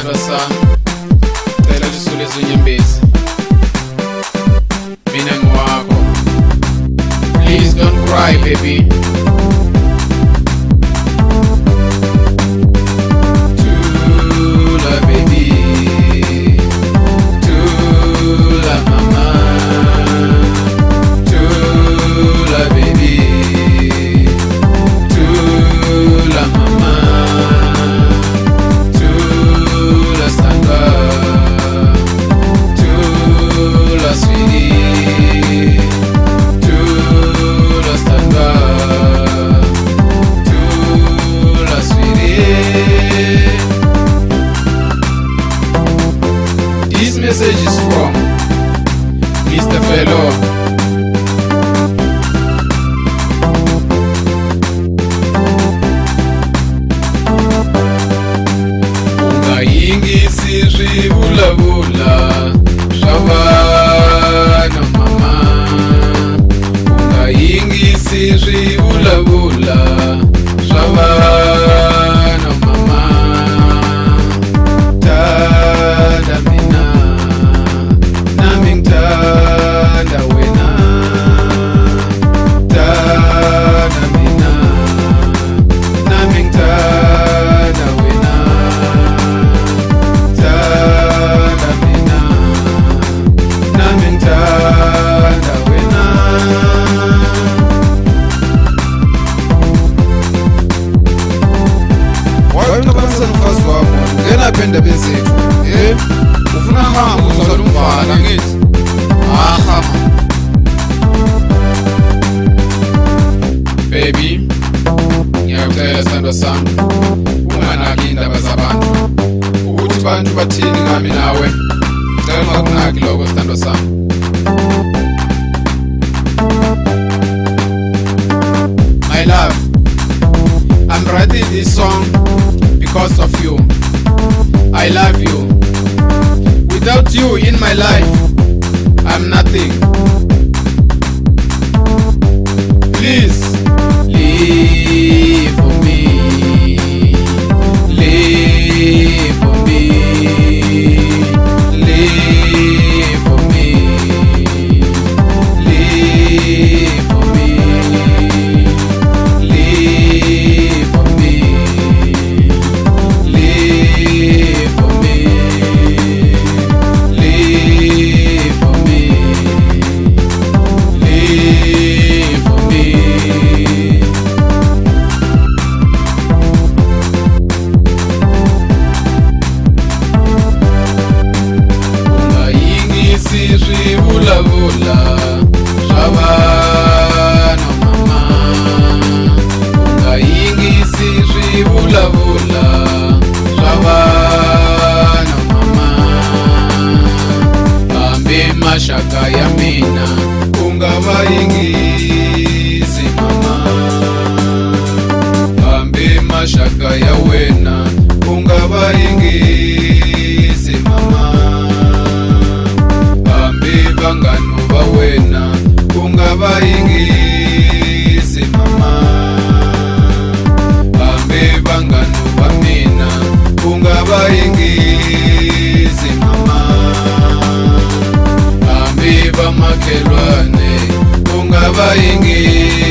sithandwa sami, cela usule ezinyembezi, mina ngiwakho. Please don't cry baby. Tula baby, tula mama, tula baby, tula mama, tula sithandwa, tula sweetie, tula sithandwa, tula sweetie. This message is from Mr. Fellow. Ungayingisi swivulavula swa vana mama, ungayingisi swivulavula swa vana mama. Thanda mina nami ngithanda wena, thanda mina nami ngithanda wena, thanda mina nami ngithanda wena. Wayocabanisa nomfazi wami ngenaphi endabeni zethu? Ufuna hamba uzala umfana ngithi? Hama baby, ngiyakucela sithandwa sami, unganaki indaba zabantu ukuthi abantu bathini ngami nawe. Ngicela ungakunaki lokho sithandwa sami. My love, I'm writing this song because of you. I love you. Without you in my life, I'm nothing. Please, live for me. Live for me. Live for me. Live for me. Live for me. Live for me. Live for me. Live for me. Ungayingisi swivulavula swa vana mama, ungayingisi swivulavula swa vana mama. Hambi maxaka ya mina u nga va yingisi mama, hambi maxaka ya wena u nga va yingisi mama, hambi vanghano va wena u nga va yingisi mama, hambi vanghano va mina u nga va yingisi mama, hambi vamakhelwane u nga va yingisi